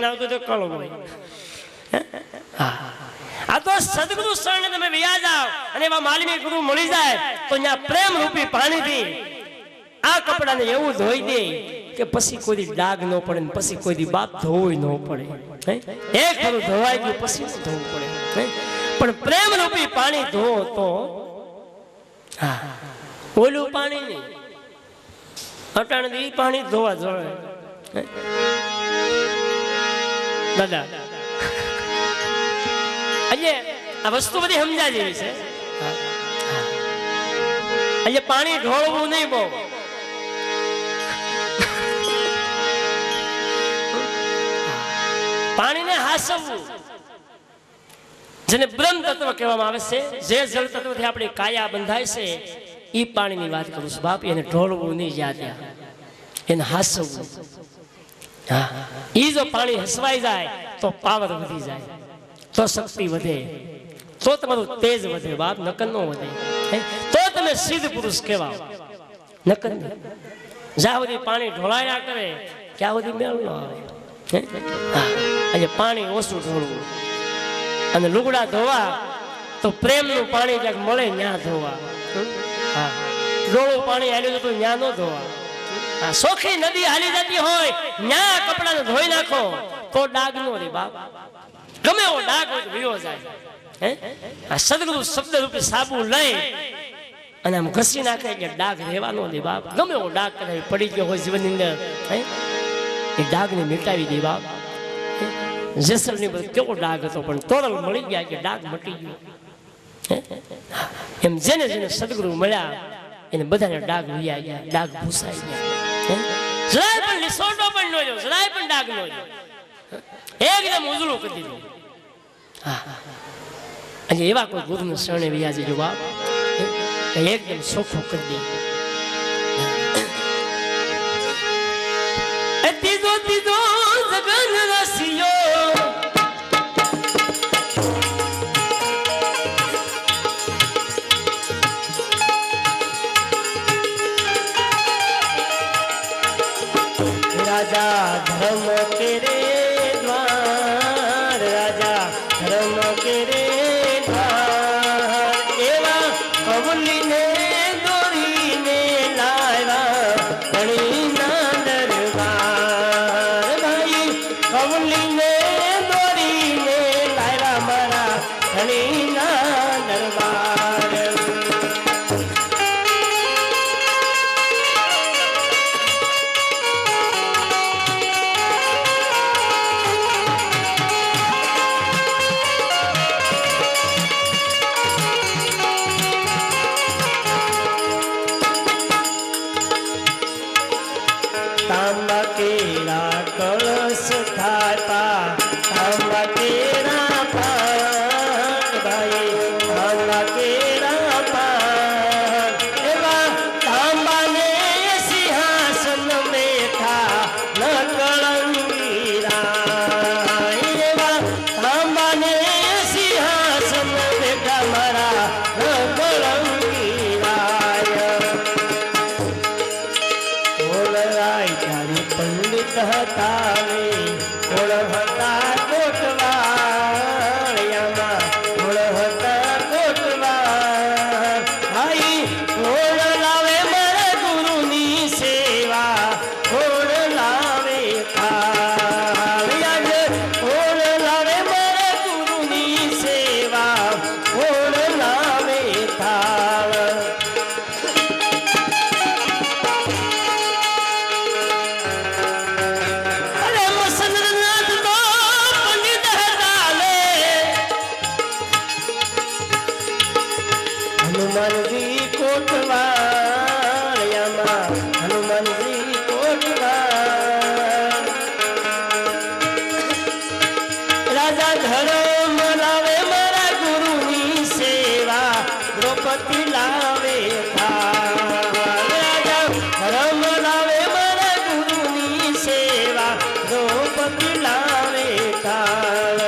આવતું તો કળો હોય. આ તો સદગુરુ શરણે તમે વ્યા જાવ અને એવા માલિની ગુરુ મળી જાય તો ત્યાં પ્રેમ રૂપી પાણીથી આ કપડાને એવું ધોઈ દે કે પછી કોઈ ડાઘ ન પડે ને પછી કોઈ બાપ ધોવું ન પડે. એક ખરું ધોવાઈ ગયું પછી ધોવું પડે. પણ પ્રેમ રૂપી પાણી ધો તો ઓલું પાણી નહીં, અટાણે પાણી ધોવા જોડે. દાદા આજે આ વસ્તુ બધી સમજા જેવી છે. આજે પાણી ઢોળવું નહીં, બહુ પાણીને હાસવવું, જેને બ્રહ્મ તત્વ કહેવામાં આવે છે, જે જળ તત્વથી આપણી કાયા બંધાય છે, એ પાણીની વાત કરું છું બાપ. એને ઢોળવું નહીં, યાદ એને હાસવવું. ઈ જો પાણી હસવાઈ જાય તો પાવર વધી જાય, તો શક્તિ વધે, તો તમારું તેજ વધે બાપ, નકલ નો વધે. તો તમે સિદ્ધ પુરુષ કહેવાઓ. નકલ જ્યાં સુધી પાણી ઢોળાયા કરે ત્યાં સુધી મેળ ન આવે. આજે પાણી ઓછું ઢોળવું અને લુગડા ધોવા તો પ્રેમનું પાણી ક્યાંક મળે ત્યાં ધોવા. ડોળું પાણી હાલ્યું તો ત્યાં ન ધોવા. સોખી નદી હાલી જતી હોય ન્યા કપડાને ધોઈ નાખો તો ડાઘ નો રે બાપ, ગમે એવો ડાઘ હોય વિયો જાય. આ સદગુરુ શબ્દ રૂપી સાબુ લઈ અને આમ ઘસી નાખે કે ડાઘ રહેવાનો દે બાપ. ગમે એવો ડાઘ કદાચ પડી ગયો હોય જીવનની અંદર, એ ડાઘને મિટાવી દે બાપ. જેસલની બધું કેવો ડાઘ હતો પણ તોરલ મળી ગયા કે ડાઘ મટી ગયો. એમ જેને જેને સદગુરુ મળ્યા એને બધાને ડાઘ વિયા ગયા, ડાઘ ભૂસાઈ ગયા. જરાય પણ લીસોટો પણ ન જો, જરાય પણ ડાઘ ન જો, એકદમ ઉજળું કરી દીધું. આજે એવા કોઈ ગુરુને શરણે વ્યા જજો બાપ, એકદમ ચોખ્ખું કરી દે. ત્રીજો ત્રીજો જગન રસિયો રાજા ધર્મ કે રે દ્વાર, રાજા ધર્મ કે રે દ્વાર, એવા કવલીને દોરીને લાવ્યા ધણીના દરબાર. ભાઈ કવલીને દોરીને લાવ્યા મારા ધણીના દરબાર. તાંબા કેરા કળશ થાતા, તાંબા કેરા પાન, ભાઈ તાંબા કેરા પાન, એવા તાંબાને સિંહાસન બેઠા ન કળંગી રાય, એવા તાંબાને સિંહાસન બેઠા મારા ન કળંગી રાય. પંડિત હતા વે કોળ હતા કોટવાળિયામાં, કોળ હતા કોટવાળ. ભાઈ કોળ લાવે મારા ગુરુની સેવા, કોળ લાવે ખાવ્યાજ, કોળ લાવે મારા ગુરુની સેવા, કોળ લાવે થાળ. હનુમાનજી કોટવાળિયામાં, હનુમાનજી કોટવાળ. રાજા ધર્મ લાવે મારા ગુરુની સેવા, દ્રૌપદી લાવે થાળ. રાજા ધર્મ લાવે મારા ગુરુની સેવા, દ્રૌપદી લાવે થાળ.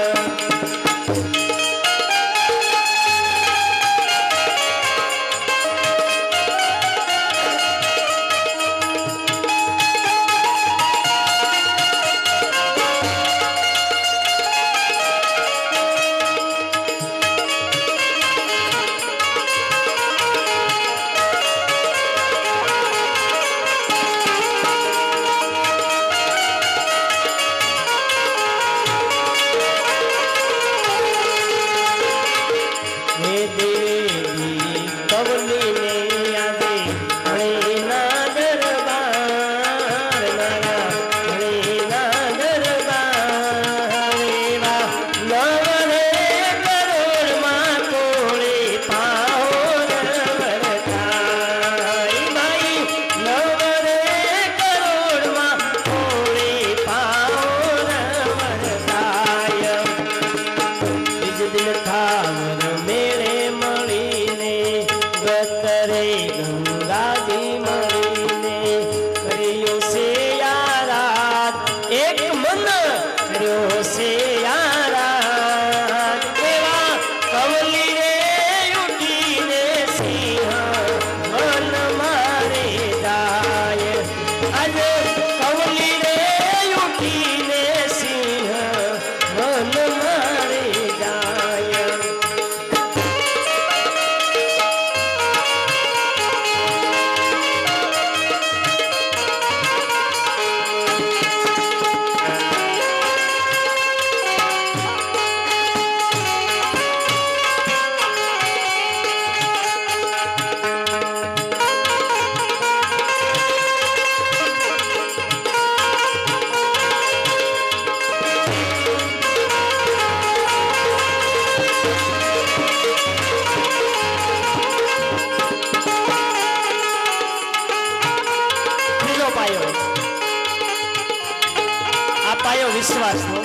વિશ્વાસનો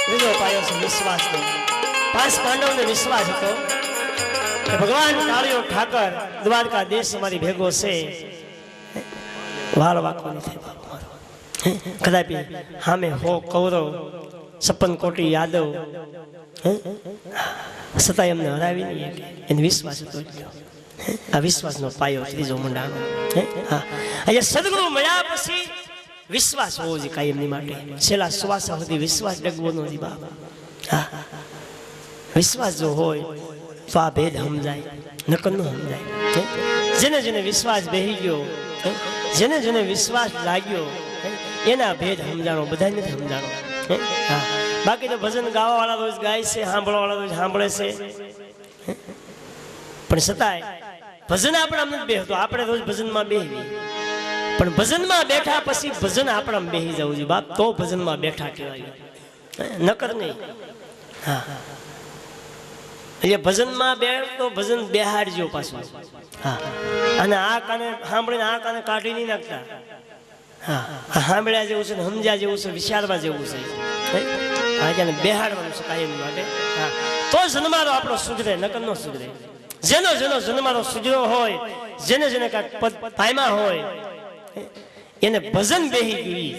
ત્રીજો પાયો છે વિશ્વાસનો. 5 પાંડવોને વિશ્વાસ હતો કે ભગવાન કાળિયો ઠાકર દ્વારકાધીશ અમારી ભેગો છે, વાળ વાંકો નહીં થાય બાપ મારો. કદાપી સામે હો કૌરવ 56 કોટી યાદવ છતાં એમને હરાવી નહીં એને વિશ્વાસ હતો. આ વિશ્વાસનો પાયો ત્રીજો મંડાણો. હા, અહીંયા સદગુરુ મળ્યા પછી વિશ્વાસ હોવો જોઈએ કાયમની માટે. છેલ્લા શ્વાસ સુધી વિશ્વાસ ડગવો નથી બાપ. હા, વિશ્વાસ જો હોય તો આ ભેદ સમજાય, નકર ન સમજાય. જેને જેને વિશ્વાસ બેહી ગયો, જેને જેને વિશ્વાસ લાગ્યો એના ભેદ સમજાણો, બધા નથી સમજાણો. હા, બાકી તો ભજન ગાવા વાળા રોજ ગાય છે, સાંભળવા વાળા રોજ સાંભળે છે, પણ છતાંય ભજન આપણે નથી બેહતો. આપણે રોજ ભજનમાં બેહવી, પણ ભજનમાં બેઠા પછી ભજન આપણા બેહી જવું જોઈએ બાપ, તો ભજનમાં બેઠા કહેવાય, નકર નહીં. હા, એટલે ભજનમાં બે તો ભજન બેહાડજો પાછું. હા, અને આ કાને સાંભળીને આ કાને કાઢી નહીં નાખતા. હા, સાંભળ્યા જેવું છે ને સમજ્યા જેવું છે, વિચારવા જેવું છે. હા, ત્યાં બેહાડવાનું છે કાયમ માટે. હા, તો જન્મારો આપણો સુધરે, નકર ન સુધરે. જેનો જેનો જન્મારો સુધર્યો હોય, જેને જેને કાંઈક પદ પામ્યા હોય એને ભજન બેહી ગયું.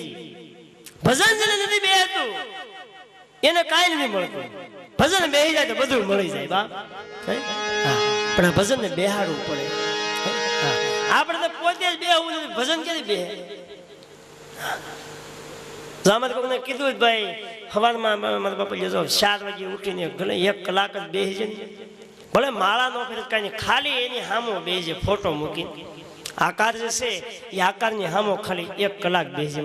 ભજન જેને નથી બેહતું એને કાંઈ નથી મળતું. ભજન બેહી જાય તો બધું મળી જાય બાપ. પણ આ ભજન ને બેહાડવું પડે. આપણે તો પોતે જ બેહવું નથી, ભજન ક્યાંથી બેહે? જામત કોકને કીધું ભાઈ સવારમાં મારા બાપા જો 4 વાગે ઉઠીને ભલે 1 કલાક જ બેસી જાય, ભલે માળા નો ફેર કાંઈ ખાલી એની સામો બેસી, ફોટો મૂકીને આકાર જે છે એ આકારની સામો ખાલી 1 કલાક બેસી,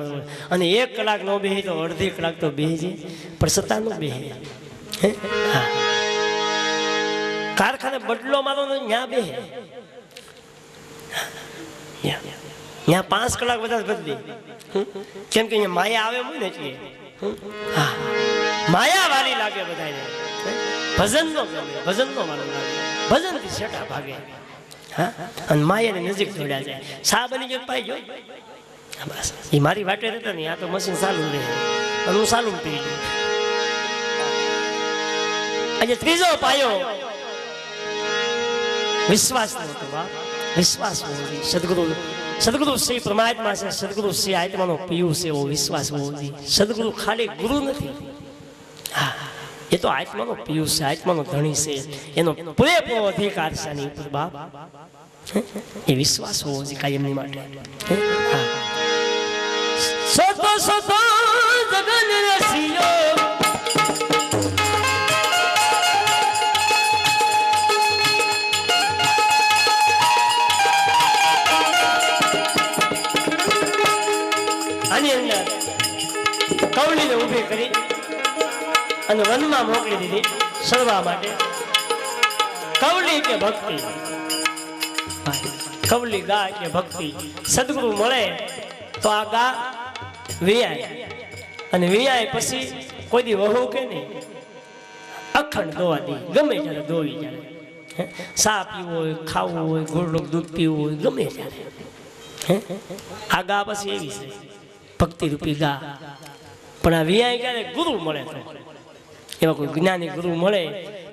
અને 1 કલાક ન બેસી તો અડધી કલાક તો બેસી, પણ છતાં ન બેસી. કારખાને બદલો મારો ત્યાં બેસે, ત્યાં 5 કલાક બધા બદલી, કેમ કે અહીંયા માયા આવે હોય ને એટલે. હા, માયા વાળી લાગે બધાને, ભજન નો ગમે, ભજન નો વાળો લાગે, ભજન થી છેટા ભાગે. હા, અને માયાની નજીક જોડ્યા જાય. સા બની ગયો પાઈ ગયો બસ, એ મારી વાટે રહેતા નહીં. આ તો મશીન ચાલુ રહે અને હું ચાલુ પી ગયું. આજે ત્રીજો પાયો વિશ્વાસ નો હતો બાપ. વિશ્વાસ હોવો જોઈએ. સદગુરુ શ્રી પરમાત્મા છે, સદગુરુ શ્રી આત્માનો પીયું છે, એવો વિશ્વાસ હોવો જોઈએ. સદગુરુ ખાલી ગુરુ નથી, હા, એ તો આત્માનો પીયું છે, આત્માનો ધણી છે, એનો પૂરેપૂરો અધિકાર છે આની ઉપર બાપ. એ વિશ્વાસ હોવો જોઈએ કાયમની માટે. હા, સતો સતો જગન રસિયો કવળીને ઊભી કરી અને વનમાં મોકલી દીધી સળવા માટે. કવળી કે ભક્તિ, કવળી ગા કે ભક્તિ. સદગુરુ મળે તો આ ગા વિયાય, અને વિયાય પછી કોઈ દી વહુ કે નહીં, અખંડ દોવા દે, ગમે ત્યારે દોવી જાય. સા પીવું હોય, ખાવું હોય, ગોળનું દૂધ પીવું હોય, ગમે ત્યારે. આ ગા પછી એવી છે ભક્તિ રૂપી ગા. પણ આ વિયાય ક્યારે ગુરુ મળે તો, એવા કોઈ જ્ઞાની ગુરુ મળે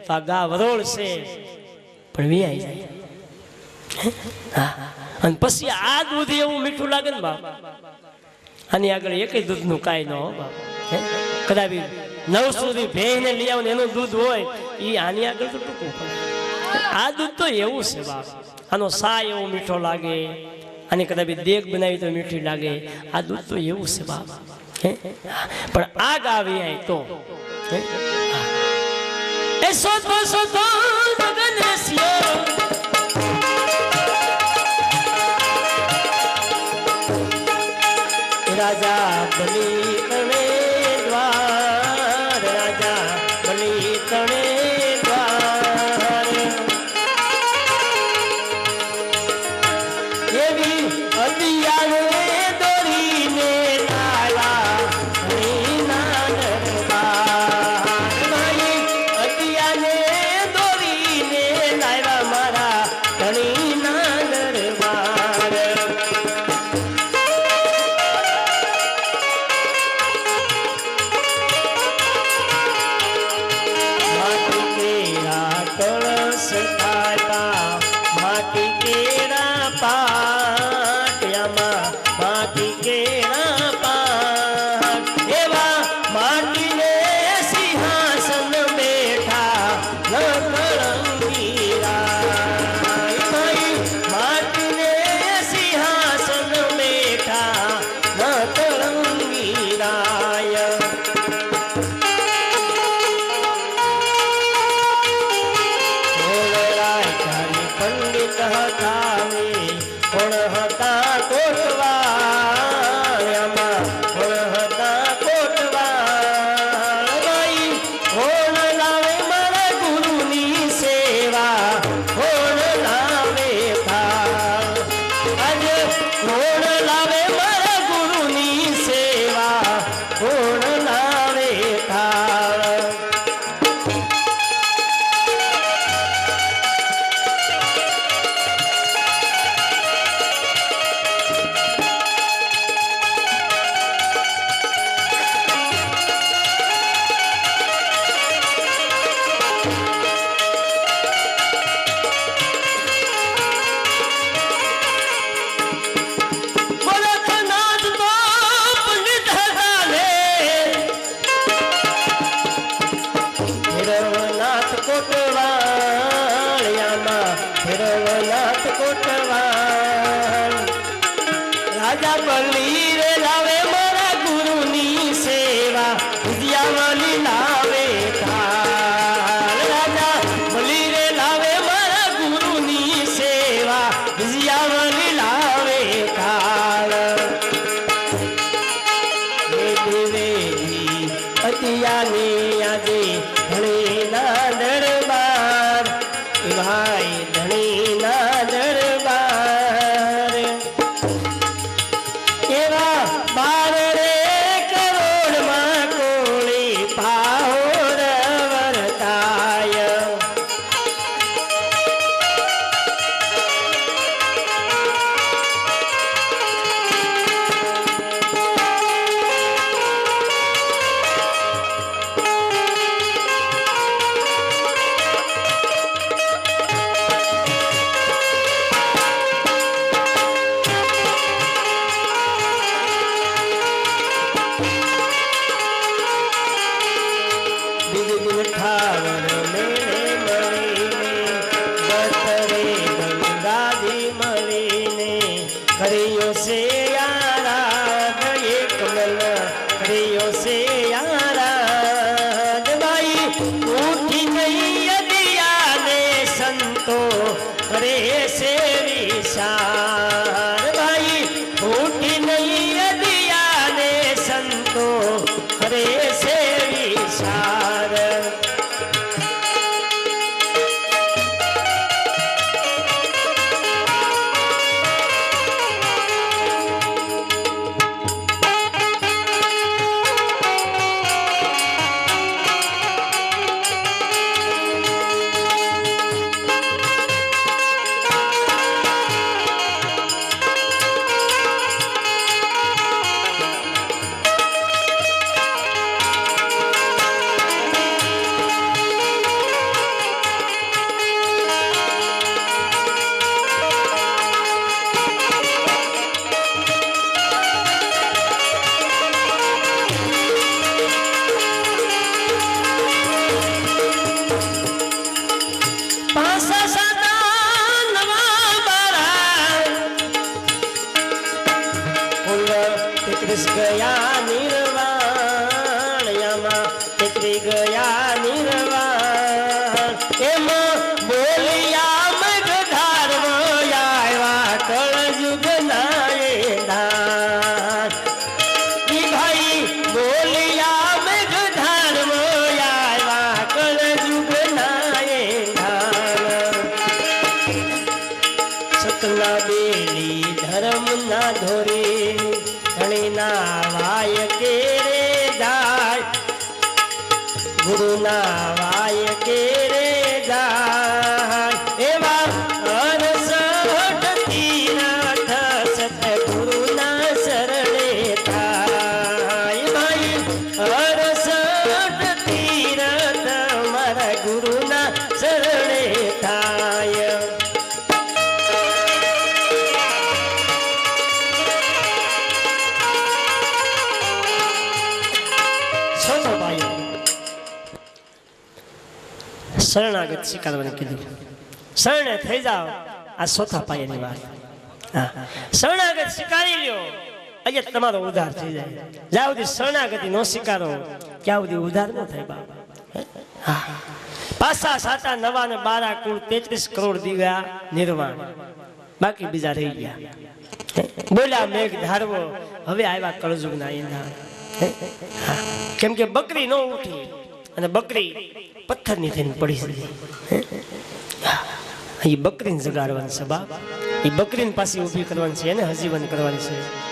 તો આ ગા વરોળ છે પણ વિયાઈ જાય. અને પછી આ દૂધ એવું મીઠું લાગે ને બાપ, આની આગળ એકેય દૂધનું કાંઈ ન હો બાપ. કદાચ 9 સુધી ભેંસને લઈ આવો ને એનું દૂધ હોય એ આની આગળ તો ટૂંકું પડે. આ દૂધ તો એવું છે બાપ, આનો સા એવો મીઠો લાગે, અને કદાચ દેગ બનાવી તો મીઠી લાગે. આ દૂધ તો એવું છે બાપ. પણ આ ગાવી આય તો એ સોતો સોતો ગગન રસિયો રાજા બલી તણે દ્વાર, રાજા બલી તણે દ્વાર. એવી અતિયાને દોરીને લાલા હરીના નવનાથ કોટવાલ રાજા બલી રે લાવે મારા ગુરુની સેવા વિદ્યાવલી લાવે થાળ રાજા બલી રે લાવે મારા ગુરુની સેવા વિદ્યાવલી લાવે થાળ વેદી અતિયાની આજે ધણીના દરબાર ભાઈ ધણીના દરબાર એવા બાર રે કરોડમાં કોળી પાહોર વર્તાય ઠાવર મેળે મળીને બતરે ગંગાજી મળીને કર્યો છે યારાજ એક મન કર્યો છે યારાજ ભાઈ ઉઠી નહીં અદિયાને સંતો કરે છે વિચાર ભાઈ ઉઠી નહીં અદિયાને સંતો કરે છે વિચાર ગયા નિર્વાણ યામાં તેત્રી ગયા નિર્વાણ એમાં બોલિયા મગધાર આવ્યા કળયુગ નાયદાર ઈ ભાઈ બોલિયા મગધાર આવ્યા કળયુગ નાયદાર સતના બેલી ધર્મ ના ધોરી ધણીના વાય કે રે જાય ગુરુના વાય કે રે જાય એવા હરસઠ તીરથ સતગુરુના શરણે થાય ભાઈ હરસઠ તીરથ મારા ગુરુના શરણે થાય શરણાગત સ્વીકારવાનું કીધું શરણે થઈ જાઓ આ ચોથા પાયાની વાત શરણાગત સ્વીકારી લ્યો અહીંયા તમારો ઉદ્ધાર થઈ જાય જ્યાં સુધી શરણાગતિ નો સ્વીકારો ત્યાં સુધી ઉદ્ધાર ન થાય બાપ પાસા સાતા નવા ને 12 કુલ 33 કરોડ દીવ્યા નિર્વાણ બાકી બીજા રહી ગયા બોલ્યા મેઘ ધારવો હવે આવ્યા કળજુગના ઈંધા કેમ કે બકરી ન ઉઠી અને બકરી પથ્થરની થઈને પડી એ બકરીને જગાડવાની છે બાપ એ બકરીને પાછી ઊભી કરવાની છે એને હજીવન કરવાની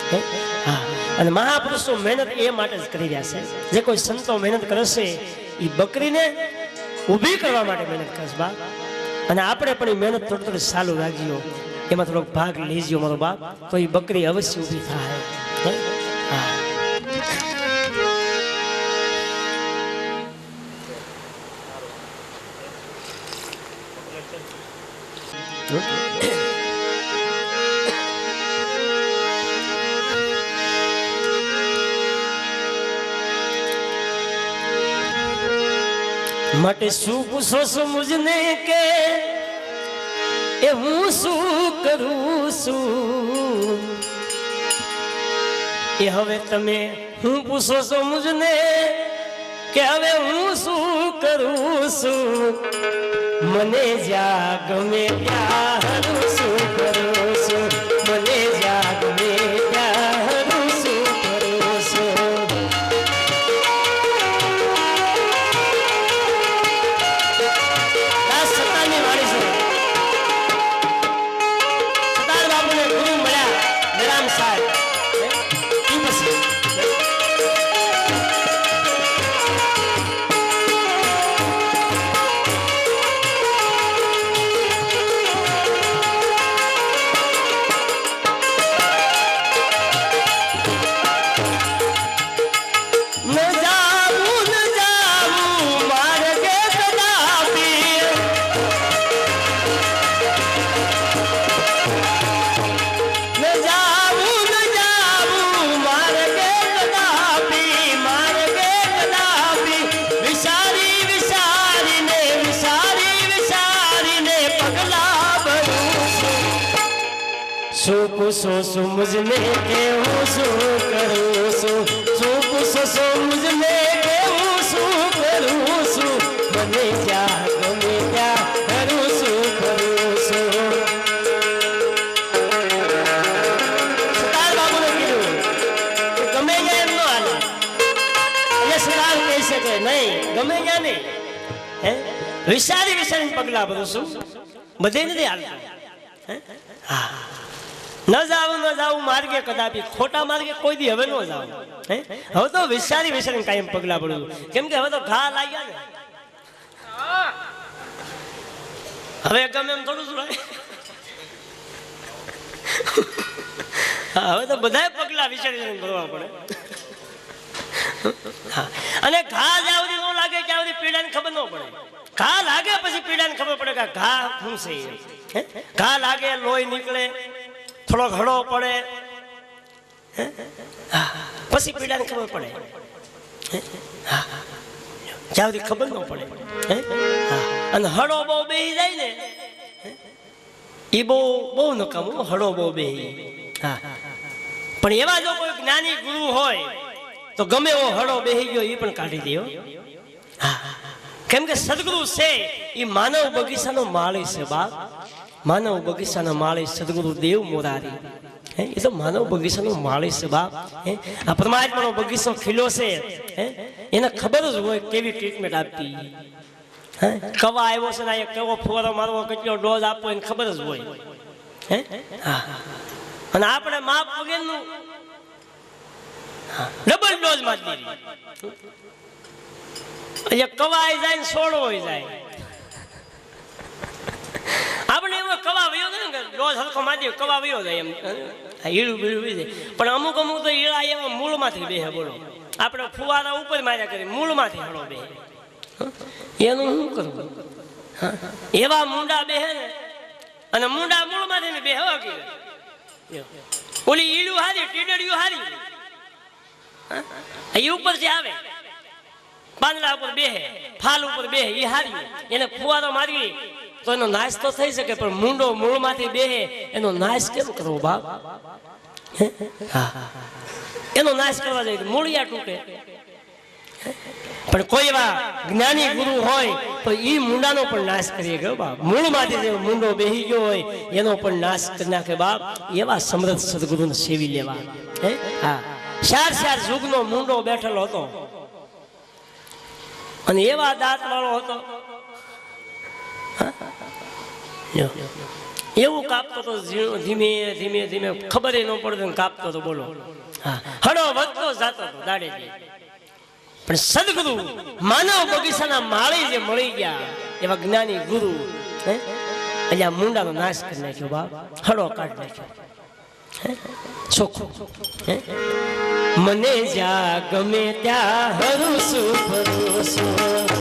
છે હા અને મહાપુરુષો મહેનત એ માટે જ કરી રહ્યા છે જે કોઈ સંતો મહેનત કરશે એ બકરીને ઊભી કરવા માટે મહેનત કરશે બાપ અને આપણે પણ એ મહેનત થોડી ચાલુ રાખજો એમાં થોડોક ભાગ લેજો મારો બાપ તો એ બકરી અવશ્ય ઊભી થાય હા માટે શું પૂછો છો મુझने કે એ હું શું કરું છું એ હવે તમે હું પૂછો છો મુજને કે હવે હું શું કરું છું મને જ્યાં ગમે ત્યાં હરું શું કરું છું મને જ્યાં ગમે ત્યાં હરું શું કરું છું આ સત્તાની વાણી છે સતાર બાપુને ગુરુ મળ્યા નિરામ સાહેબ પૂછો છો મુજને કે હું શું કરું છું શું પૂછો છો મુજને કે હું શું કરું છું મને જ્યાં ગમે ત્યાં કરું શું કરું છું સરદાર બાબુને કીધું કે ગમે ત્યાં એમ ન હાલે એટલે સરદાર કહી શકે નહીં ગમે ત્યાં નહીં હે વિચારી વિચારીને પગલા ભરું છું બધે નથી હાલતા હા ન જાવું માર્ગે કદાપી ખોટા માર્ગે કોઈ દી હવે ન જાવ હવે તો વિચારી વિચારીને કાયમ પગલા પડવું કેમ કે હવે તો ઘા લાગ્યા ને હવે ગમે એમ થોડું શું હવે તો બધા પગલા વિચારી ભરવા પડે અને ઘા જ્યાં સુધી ન લાગે ત્યાં સુધી પીડાની ખબર ન પડે ઘા લાગે પછી પીડાની ખબર પડે કે ઘા શું છે ઘા લાગે લોહી નીકળે થોડો ઘડો પડે પછી પીડાને ખબર પડે જ્યાં સુધી ખબર ન પડે અને હળો બહુ બેહી જાય ને એ બહુ નકામું હળો બહુ બેહી પણ એવા જો કોઈ જ્ઞાની ગુરુ હોય તો ગમે એવો હળો બેહી ગયો એ પણ કાઢી દે કેમ કે સદગુરુ છે એ માનવ બગીચાનો માળી છે બાપ માનવ બગીચાના માળી સદગુરુ દેવ મોરારી એ તો માનવ બગીચાનો માળી છે બાપ આ પરમાત્માનો બગીચો ખીલો છે એને ખબર જ હોય કેવી ટ્રીટમેન્ટ આપવી કવા આવ્યો છે ને કેવો ફુવારો મારવો કેટલો ડોઝ આપવો એને ખબર જ હોય અને આપણે માપ વગેરેનું ડબલ ડોઝ મારી દીધી કવાઈ જાય ને સોડવો જાય આપણે એમાં કવા વયો જાય ને રોજ હલકો મારી કવા વયો જાય એમ હીળું બીળું જાય પણ અમુક તો હીળા એવા મૂળમાંથી બેહે બોલો આપણે ફુવારા ઉપર માર્યા કરી મૂળમાંથી હળો બેહે એનું શું કરવું એવા મુંડા બેહે ને અને મુંડા મૂળમાંથી બેહવા કે ઓલી હીળું હારી ટીડડિયું હારી એ ઉપરથી આવે પાંદડા ઉપર બેહે ફાલ ઉપર બેહે એ હારી એને ફુવારો મારી તો એનો નાશ તો થઈ શકે પણ મૂંડો મૂળમાંથી બેહે એનો નાશ કેમ કરવો બાપ એનો નાશ કરવા જાય મૂળિયા તૂટે પણ કોઈ એવા જ્ઞાની ગુરુ હોય તો એ મૂંડાનો પણ નાશ કરી ગયો બાપ મૂળમાંથી જે મૂંડો બેહી ગયો હોય એનો પણ નાશ કરી નાખે બાપ એવા સમૃદ્ધ સદગુરુને સેવી લેવા હા 4 યુગનો મૂંડો બેઠેલો હતો અને એવા દાંત વાળો હતો એવું કાપતો તો ધીમે ધીમે ધીમે ખબર ન પડતો કાપતો તો બોલો હળો વધતો જતો હતો દાડે પણ સદગુરુ માનવ બગીચાના માળી જે મળી ગયા એવા જ્ઞાની ગુરુ અહીંયા મુંડાનો નાશ કરી નાખ્યો બાપ હળો કાઢી નાખ્યો ચોખ્ખો મને જ્યાં ગમે ત્યાં હરું શું ફરું છું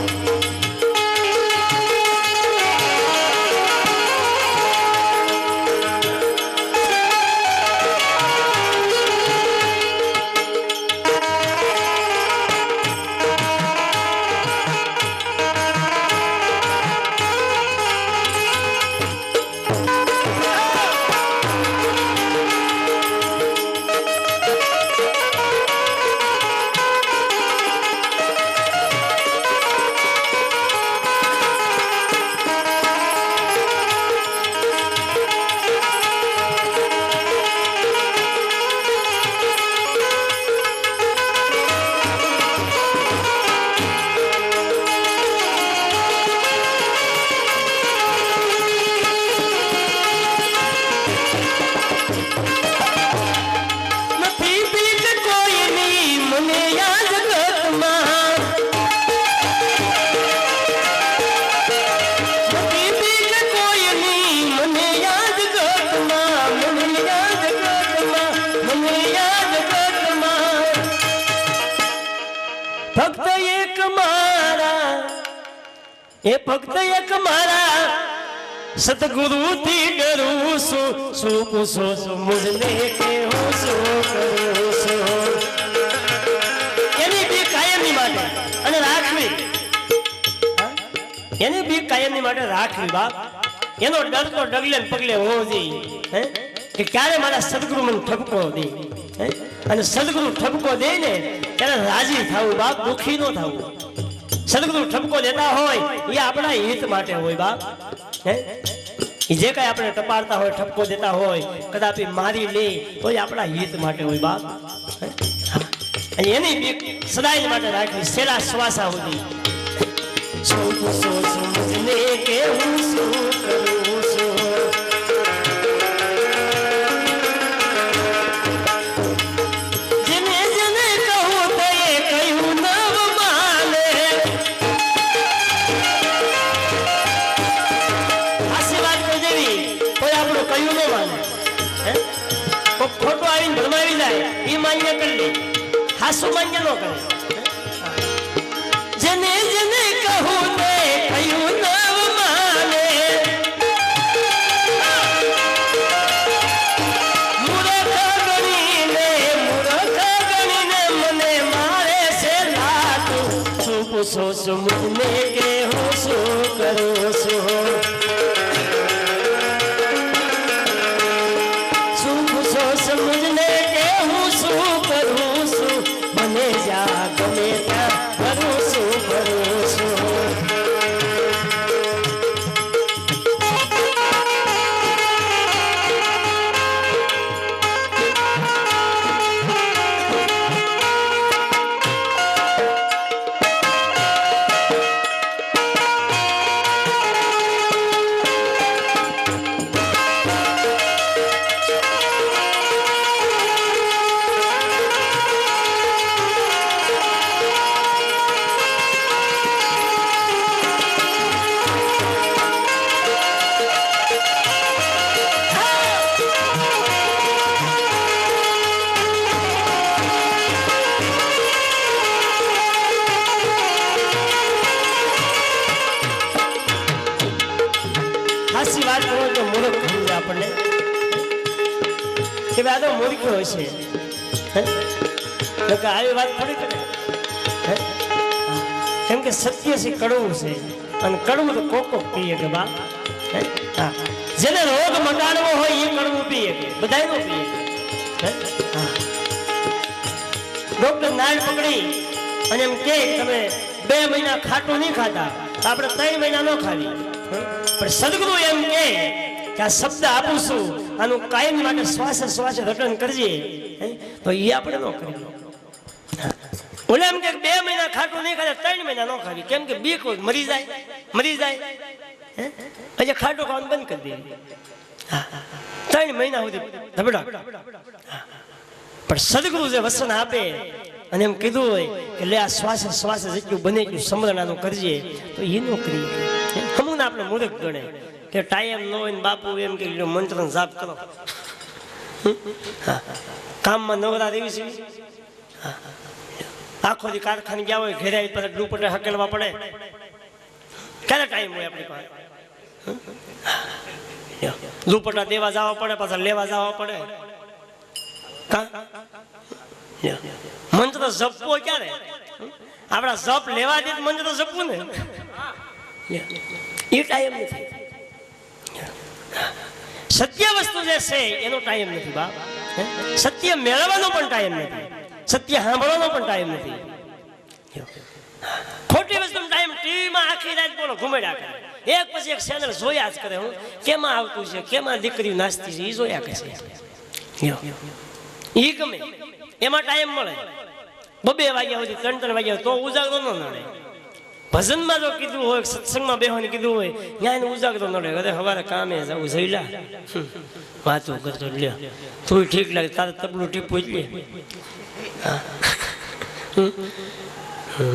એક મારા એ ભક્ત એક મારા સતગુરુથી ડરું છું શું પૂછો છું મુજને કે હું શું કરું છું એની બીક કાયમની માટે અને રાખવી એની બીક કાયમની માટે રાખવી બાપ એનો ડર તો ડગલે પગલે હોવો જોઈએ કે ક્યારે મારા સદગુરુ મને ઠપકો દે અને સદગુરુ ઠપકો દે ને ત્યારે રાજી થવું બાપ દુઃખી ન થવું સદગુરુ ઠપકો દેતા હોય એ આપણા હિત માટે હોય બાપ જે કઈ આપણે ટપાડતા હોય ઠપકો દેતા હોય કદાપી મારી લે તો આપણા હિત માટે હોય બાપ અને એની બીક સદાય માટે રાખવી છેલ્લા શ્વાસા સુધી મુજને કે હું શું કરું છું જેને જેને કહું તો એ કહ્યું નવ માને આશી વાત કરી દેવી કોઈ આપણું કહ્યું ન માને કોઈ ખોટો આવીને ભરમાવી જાય એ માન્ય કરી લે હાસુ માન્ય ન કરે જેને જેને કહું તે કહ્યું નવ માને મૂર્ખ ગણીને મને મારે છે લાતું શું પૂછો છું મુજને કે હું શું કરું છું શું પૂછો છું મુજને કે હું શું કરું છું મને જા ગમે ત્યાં કરું છું હાસી વાત કરો તો મૂર્ખ કહ્યું આપણને કે આ તો મૂર્ખ હોય છે આવી વાત થોડી કરે કેમ કે સત્ય છે કડવું છે અને કડવું તો કોકો પીએ કે બા જેને રોગ મટાડવો હોય એ કડવું પીએ કે બધા નો પીએ ડોક્ટર નાળ પકડી અને એમ કે તમે 2 મહિના ખાટું નહીં ખાતા તો આપણે 3 મહિના ન ખાવી પણ સદગુરુ એમ કે આ શબ્દ આપું છું આનું કાયમ માટે શ્વાસે શ્વાસે રટન કરજે તો એ આપણે ન કરી ઓલે એમ કે 2 મહિના ખાટું નહીં ખાતા 3 મહિના ન ખાવી કેમ કે બીક મરી જાય પછી ખાટું ખાવાનું બંધ કરી દે 3 મહિના સુધી ધબડા પણ સદગુરુ જે વસન આપે અને એમ કીધું હોય કે લે આ શ્વાસે શ્વાસે જેટલું બને એટલું સમરણાનું કરજે તો એ ન કરી અમુક આપણે મૂર્ખ ગણે કે ટાઈમ ન હોય ને બાપુ એમ કે મંત્ર જાપ કરો કામમાં નવરા દેવી છે આખો દી કારખાને ગયા હોય ઘેરે પર દુપટ્ટે હકેલવા પડે ક્યારે ટાઈમ હોય આપણી પાસે દુપટ્ટા દેવા જવા પડે પાછા લેવા જવા પડે મંત્ર જપવો ક્યારે આપણા જપ લેવા દે મંત્ર જપવું ને એ ટાઈમ નથી સત્ય વસ્તુ જે છે એનો ટાઈમ નથી બાપ સત્ય મેળવવાનો પણ ટાઈમ નથી સત્ય સાંભળવાનો પણ ટાઈમ નથી ખોટી વસ્તુ ટાઈમ ટીવીમાં આખી રાત બોલો ઘુમેડા કરે એક પછી એક ચેનલ જોયા જ કરે હું કેમાં આવતું છે કેમાં દીકરી નાસ્તી છે એ જોયા કરે છે એ ગમે એમાં ટાઈમ મળે 2 વાગ્યા સુધી 3 વાગ્યા તો ઉજાગરો ન નડે ભજનમાં જો કીધું હોય સત્સંગમાં બેહવાનું કીધું હોય ત્યાં એને ઉજાગરો નડે અરે સવારે કામે જવું જઈલા વાતો કરતો લે તું ઠીક લાગે તારે તબલું ટીપું એટલે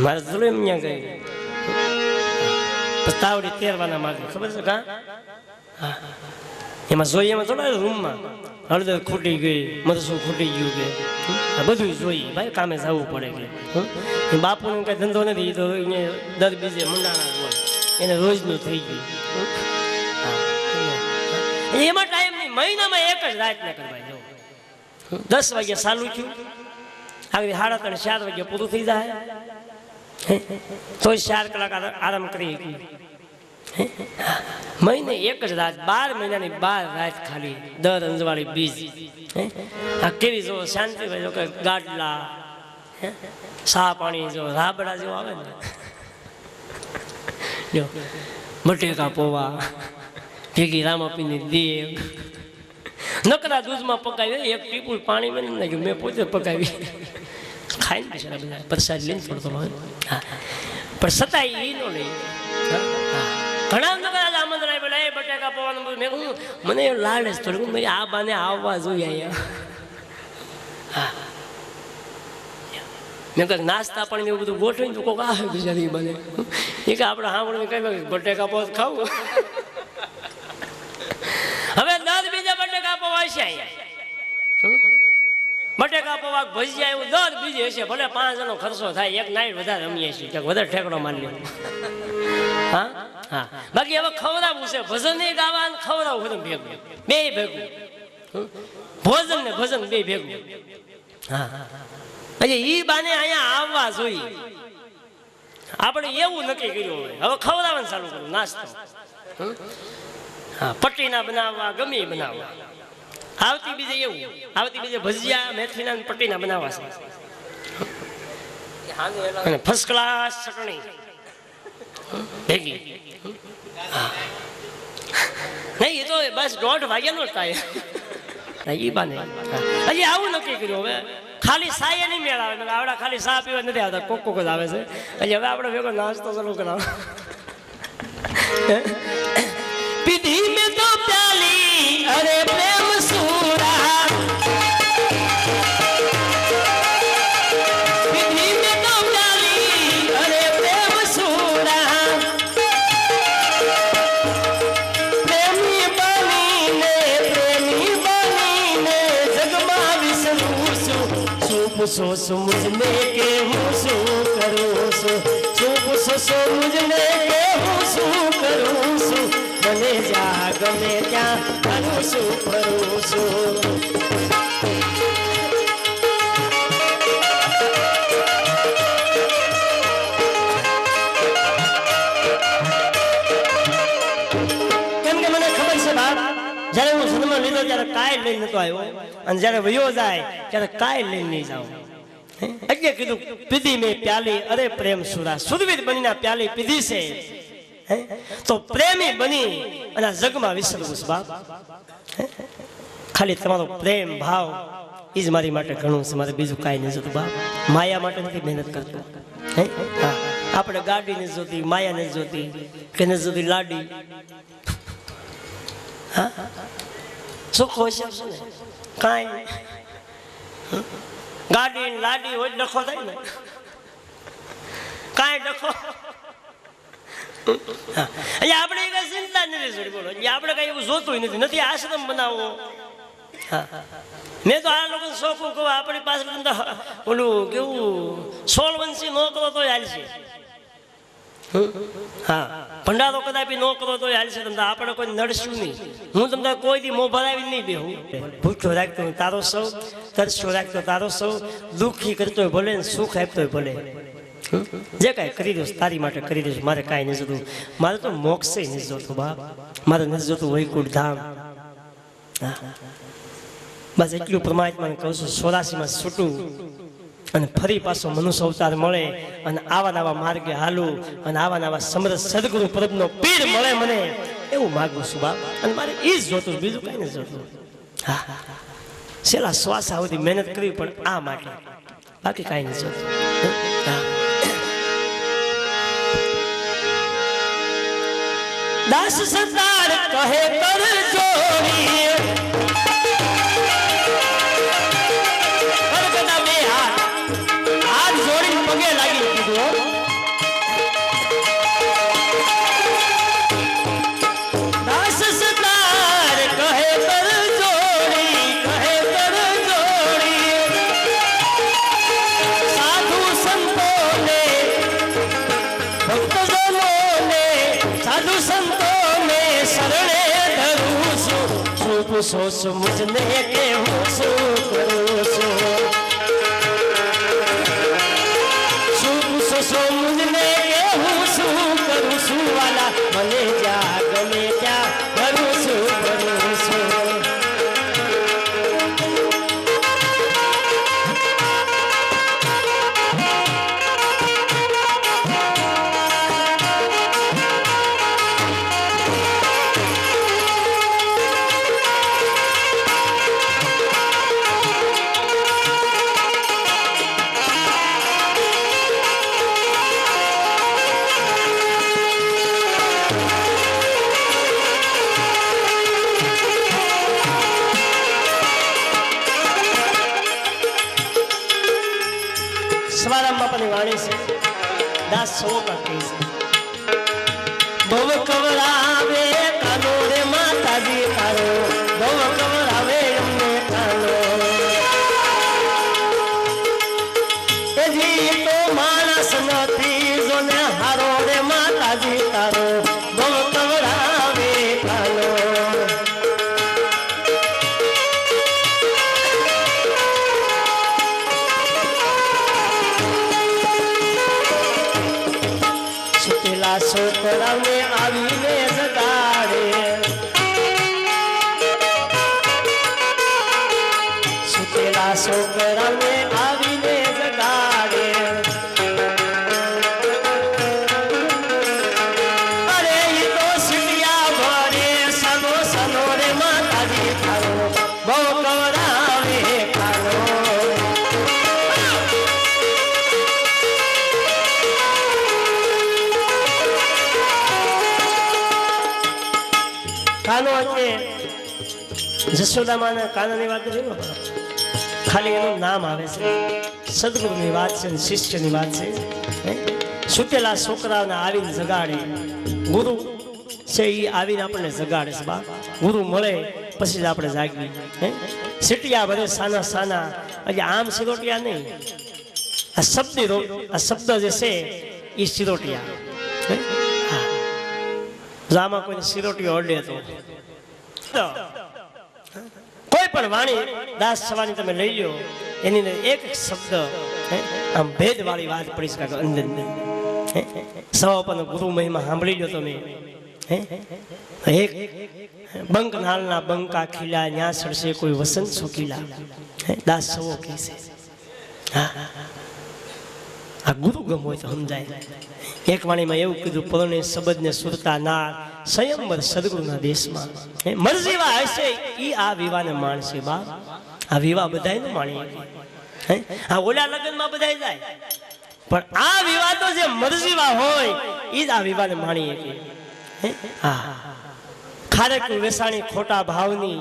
મારે તો એમ ત્યાં ગઈ તાવડી તેરવાના માગે ખબર છે કા એમાં જોઈએ એમાં થોડા રૂમમાં હળદર ખૂટી ગઈ, મરસું ખૂટી ગયું કે આ બધું જોઈએ ભાઈ, કામે જવું પડે કે બાપુનો કઈ ધંધો નથી, એ તો અહીંયા દર બીજે મંડાણા હોય, એને રોજનું થઈ ગયું. એમાં ટાઈમ નહીં, મહિનામાં એક જ રાત ના કરવા જવું. 10 વાગે ચાલુ થયું, આગળ 3:30 4 વાગે પૂરું થઈ જાય, તો 4 કલાક આરામ કરી. મહિને એક જ રાત, 12 મહિનાની 12 રાત ખાલી દર અંજવાળી બીજ. આ કેવી જો શાંતિ ભાઈ, જો કે ગાડલા સા પાણી જો રાબડા જેવો આવે ને, જો બટેકા પોવા ભેગી રામાપીની દેવ નકરા દૂધમાં પકાવી, એક ટીપું પાણી બની નાખ્યું, મેં પોતે પકાવી ખાઈને બિચારા બધા પ્રસાદ લઈને પડતો હોય. પણ છતાંય એ નો લઈ. ઘણા નકરા આમંત્રણ પેલા એ બટેકા પવાનું મેં કહું, મને લાડ જ થોડું, મેં આ બાને આવવા જોઈએ અહીંયા. હા, મેં કંઈક નાસ્તા પણ એવું બધું ગોઠવીને તો કોઈક આવે ગુજરાતી બને, એ કે આપણે સાંભળીને કઈ બટેકા પૌવા ખાવું. હવે 10 બીજા બટેકા પૌવા છે અહીંયા, બટેકા પૌવા ભજીયા એવું 10 બીજે હશે, ભલે 5 જણનો ખર્ચો થાય, એક નાઈટ વધારે રમીએ છીએ, ક્યાંક વધારે ઠેકડો મારી લે. હા હા, બાકી હવે ખવડાવવું છે, ભજન એ ગાવા ખવડાવવું બધું ભેગું, બે ભેગું, ભોજન ને ભજન બે ભેગું. હા એટલે ઈ બાને અહીંયા આવવા જોઈએ. આપણે એવું નક્કી કર્યું હોય, હવે ખવડાવવાનું ચાલુ કરવું, નાસ્તો. હા, પટ્ટીના બનાવવા, ગમે બનાવવા. આવતી બીજે એવું, આવતી બીજે ભજીયા મેથીના પટ્ટીના બનાવવા છે, અને ફર્સ્ટ ક્લાસ ચટણી ભેગી. નહીં, એ તો બસ 1:30 વાગ્યાનો ટાઈમ. એ બાને હજી આવું નક્કી કર્યું. હવે ખાલી સાય નહીં મેળ આવે, આવડા ખાલી સા પીવા નથી આવતા, કોક જ આવે છે. એટલે હવે આપણે ભેગો નાસ્તો ચાલુ કરાવો. પીધી મેં તો પ્યાલી અરે પ્રેમ સુરા, પીધી મેં તો પ્યાલી અરે પ્રેમ સુરા, પ્રેમી બનીને જગમાં વિસરું છું. શું પૂછો છો મુજને કે હું શું કરું છું, શું પૂછો છો મુજને કે હું શું કરું છું, મને જા ગમે ત્યાં કરું છું ફરું છું. કેમ કે મને ખબર છે બાપ, જયારે હું જન્મ લીધો ત્યારે કાંઈ લઈને નતો આવ્યો, અને જયારે વયો જાય ત્યારે કાંઈ લઈને નહીં જાઉં. એટલે કીધું પીધી મેં પ્યાલી અરે પ્રેમ સુરા, સુરવીર બનીને પ્યાલી પીધી છે, તો પ્રેમી બની અને જગમાં વિસરવું છે બાપ. ખાલી તમારો પ્રેમ ભાવ એ જ મારી માટે ઘણું છે, મારે બીજું કાંઈ નહીં જોતું બાપ. માયા માટે નથી મહેનત કરતો. હા, આપણે ગાડી નથી જોતી, માયા નથી જોતી, કે નથી જોતી લાડી. હા, સુખ હોય છે ને કાંઈ, ગાડી લાડી હોય ડખો થાય ને, કાંઈ ડખો. એટલે આપણે કઈ ચિંતા નથી, બોલો આપણે કઈ એવું જોતું નથી. આશ્રમ બનાવવો, મેં તો આ લોકો શોખ કહું, આપણી પાસે ઓલું કેવું 16 વંશી નો કરો તો હાલશે. હા, ભંડારો કદાપી નો કરો તો હાલશે, તમને આપણે કોઈ નડશું નહીં. હું તમને કોઈ દી મોં ભરાવી નહીં બેહું. ભૂખ્યો રાખતો તારો સૌ, તરસ્યો રાખતો તારો સૌ, દુઃખી કરતો હોય ભલે, સુખ આપતો હોય ભલે, જે કાંઈ કરી દઉં તારી માટે કરી દઉં. મારે કાંઈ નથી જોતું, મારે તો મોક્ષ નથી જોતું બાપ, મારે નથી જોતું વૈકુંઠ ધામ. બસ એટલું પરમાત્માને કહું છું, 84માં છૂટું અને ફરી પાછો મનુષ્ય અવતાર મળે, અને આવા નવા માર્ગે હાલું, અને આવા નવા સમરસ સદગુરુ પરબનો પીર મળે મને, એવું માગું છું બાપ. અને મારે એ જ જોતું, બીજું કાંઈ નથી જોતું. હા, છેલ્લા શ્વાસ સુધી મહેનત કરવી પણ આ માટે, બાકી કાંઈ નથી જોતું. દાસ સરદાર કહે કર ચોરી, હાથ જોડીને પગે લાગી કીધું, દાસ સરદાર કહે કર ચોરી, ભક્તજનોને સાધુ સંતોને શરણે ધરું છું શું પૂછો છું મુજને કે હું શું કરું છું શું પૂછો છો મુજને કે હું શું કરું છું વાલા મને જ્યાં ગમે ત્યાં કરું છું કરું છું સવારામ બાપાની વાણી છે દાસ સવો કાકી છે ભવ કવરાવે કાનો રે માતાજી તારો ભવ કવરાવે અમને કાનો એજી તો માણસ નથી જોને હારો રે માતાજી તારો ભવ કવરાવે કાનો છોકરાને આવીને જગાડે સુતેલા છોકરાને આવીને જગાડે અરે ઈ તો સિટિયા ભરે સનો સનો રે માતાજી તારો બહુ કવરાવે કાનો કાનો એટલે જશોદામાના કાનાની વાત નથી ખાલી એનું નામ આવે છે સદગુરુની વાત છે શિષ્યની વાત છે સુતેલા છોકરાઓને આવીને જગાડે ગુરુ છે એ આવીને આપણને જગાડે છે બા ગુરુ મળે પછી જ આપણે જાગવી સીટિયા ભરે સાના સાના એટલે આમ સિરોટિયા નહીં આ શબ્દ જે છે એ સિરોટિયા આમાં કોઈને સિરોટીઓ અડે તો કોઈ પણ વાણી દાસ સવાની તમે લઈ લો એની અંદર એક શબ્દ આમ ભેદ વાળી વાત પડી શકે અંદર સવાપન ગુરુ મહિમા સાંભળી લો તમે એક બંક નાલના બંકા ખીલા ન્યા સડશે કોઈ વસંત સુકીલા દાસ સવો કહે છે આ ગુરુ ગમ હોય તો સમજાય એક વાણીમાં એવું કીધું પરણે શબ્દને સુરતા ના સંયમર સદગુરુના દેશમાં મરજીવા હશે ઈ આ વિવાહને માણશે બા આ વિવાહ બધાયને માણીએ આ ઓલા લગ્નમાં બધાય જાય પણ આ વિવાહ તો જે મરજીવા હોય ઈ જ આ વિવાહને માણીએ હા ખારેક વેસાણી ખોટા ભાવની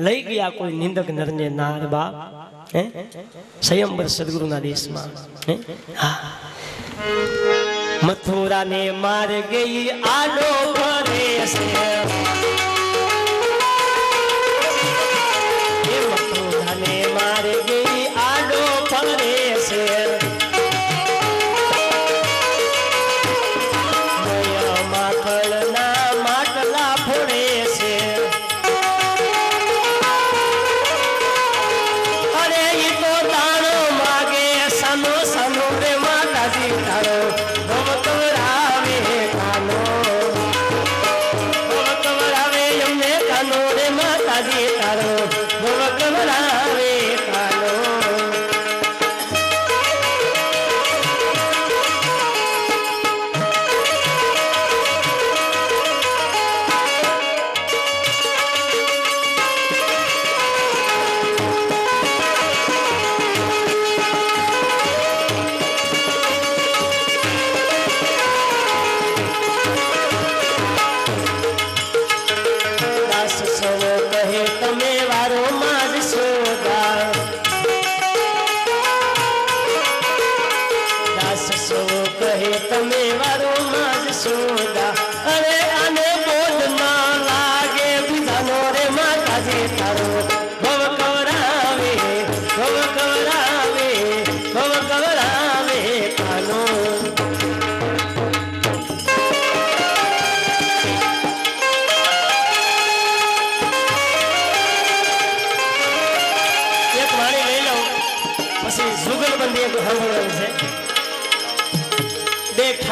લઈ ગયા કોઈ નિંદક નરને નાર બાપ સંયમર સદગુરુના દેશમાં મથુરા ને માર ગઈ આલો ભરે છે મથુરા ને માર ગઈ આલો ભરે છે માખણના માટલા ફોડે છે અરે ઈ તો દાણો માગે સનો સનો રે માતાજી તારો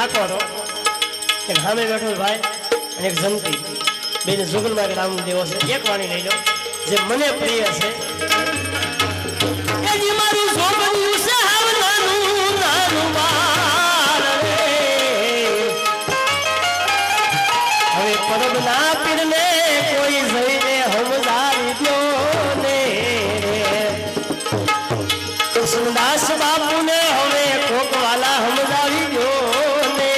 ઠાકોર હતો એક સામે બેઠો ભાઈ અને એક જંતી બેને જુગલમાં એક રામ દેવો છે એક વાણી લઈ લો જે મને પ્રિય છે એ મારું સોગંદિયું છે હાવ નાનું નાનું બાળ રે હવે પરબના પીરને કોઈ જઈને સમજાવી દ્યો ને કૃષ્ણદાસ બાપુને હવે કોકવાલા સમજાવી દ્યો ને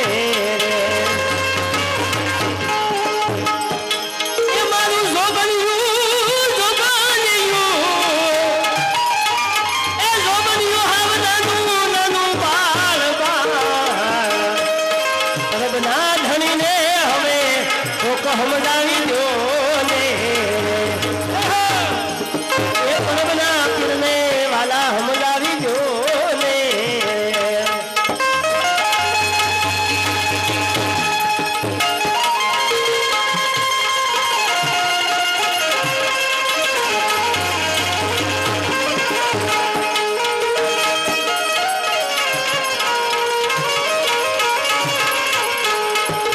એ મારું જોગણિયું એ જોગણિયું હાવ નાનું નાનું બાળ બાળ પરબના ધણીને હવે કોક સમજાવી દ્યો ને એ પરબના પીરને વાલા સમજાવી દ્યો ને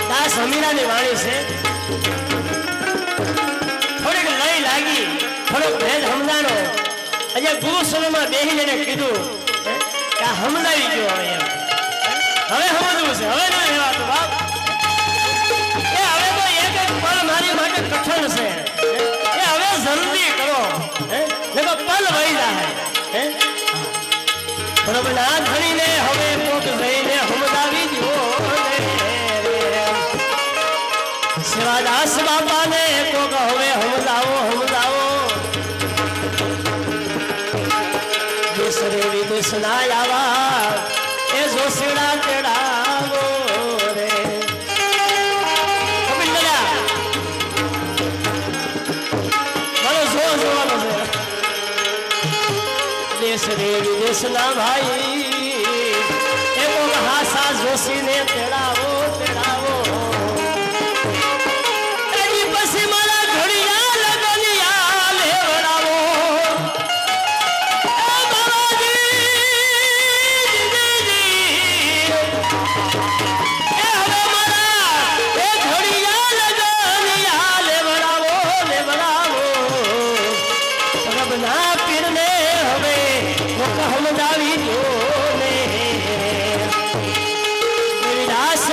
દાસ હમીરાની વાણી છે થોડીક લઈ લાગી થોડોક ભેદ સમજાણો આજે ગુરુ સભામાં બેહીને એને કીધું કે આ સમજાવી ગયો હવે એમ હવે સમજવું છે હવે ના રહેવાતું બાપ એ હવે તો એક એક પલ મારી માટે કઠણ છે એ હવે જલ્દી કરો ને તો પલ વહી જાય પ્રભુના ધણીને હવે કોક જઈને સમજાવી દ્યો સેવાદાસ બાપાને કોક હવે સમજાવો સમજાવો દેશ રે વિદેશ ના આવા એ જોશીડા તેડાવો રે કપિલ દાદા મારો જો જોવાનો છે દેશ રે વિદેશ ના ભાઈ એ કોક હાસા જોશીને તેડાવો તેડાવો પછી મારા ઘડિયા લગનિયા લેવડાવો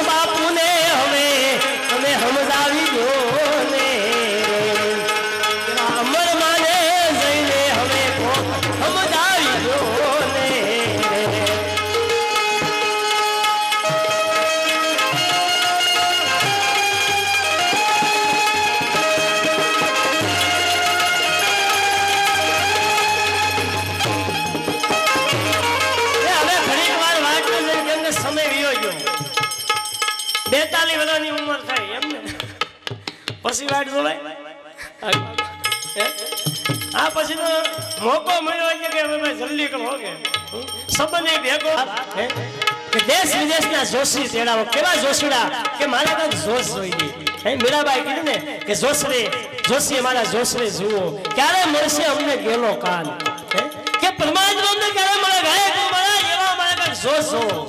બાપુને હવે તમે સમજાવી દો ને અમર માને જઈને હવે સમજાવી દો ને હવે ઘણી વાર વાત કરી સમય વિયો ગયો 42 વર્ષની ઉંમર થાય એમ ને પછી વાટ જોવાય આ પછી તો મોકો મળ્યો છે કે હવે જલ્દી કરો કે સંબંધી ભેગો કે દેશ વિદેશના જોશી તેડાવો કેવા જોશીડા કે મારા કાંઈક જોશ જોઈ દે મીરાબાઈ કીધું ને કે જોશરે જોશી મારા જોશરે જુઓ ક્યારે મળશે અમને ગેલો કાન કે પરમાત્મા અમને ક્યારે મળે ગાયક મારા એવા મારા કાંઈક જોશ જોવો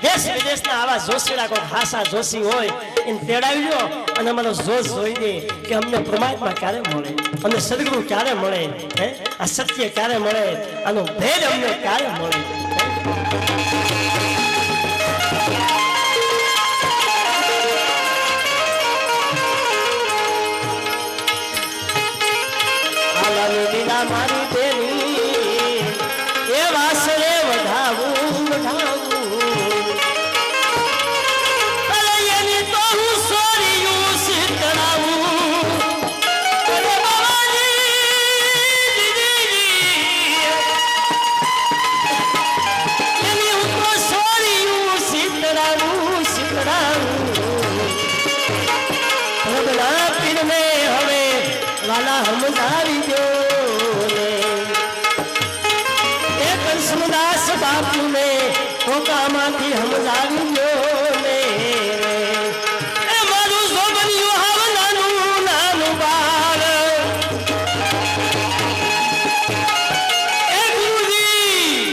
દેશ વિદેશના આવા જોશીડા કોઈ હાસા જોશી હોય એને તેડાવી દો અને અમારો જોશ જોઈ દે કે અમને પરમાત્મા ક્યારે મળે અમને સદગુરુ ક્યારે મળે આ સત્ય ક્યારે મળે આનો ભેદ અમને ક્યારે મળે લીલા મારી બેની એ વાસરે વધાવું વધાવું અરે એની તો હું સોરીયું સીતરાવું અરે બાબાજી એની હું તો સોરીયું સીતરાવું સીતરાવું પ્રભુના પીરને હવે વાલા સમજાવી દો કૃષ્ણદાસ બાપુને કોકામાંથી સમજાવી દો ને એ મારું જોગણિયું હાવ નાનું નાનું બાળ એ ગુરુજી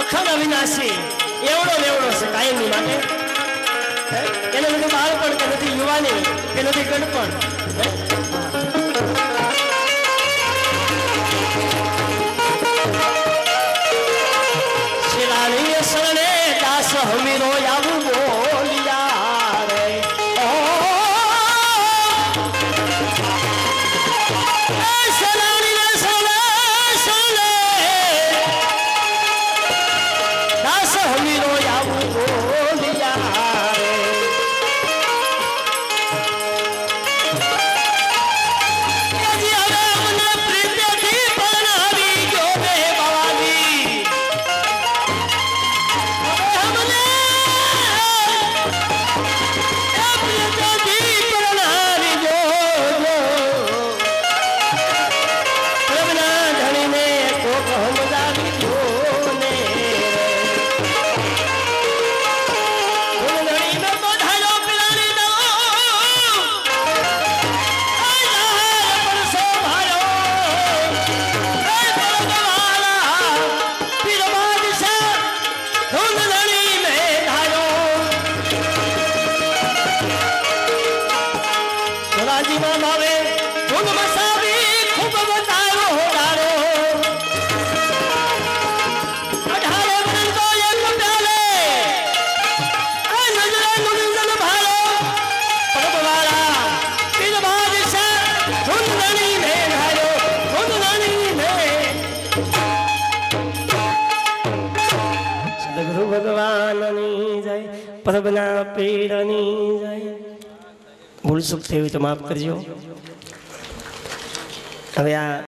અખંડ અવિનાશી એવડો લેવડો છે કાયમની માટે. એને નથી બાળપણ કે નથી યુવાની કે નથી ગણપણ. શિલાની શરણે દાસ હમીરો આવું બોલિયા રે. દાસ હમીરો આવું બોલિયા રે. ભગવાનની જય, પ્રભના પીરની જય. ભૂલ ચૂક થઈ હોય તો માફ કરજો. હવે આ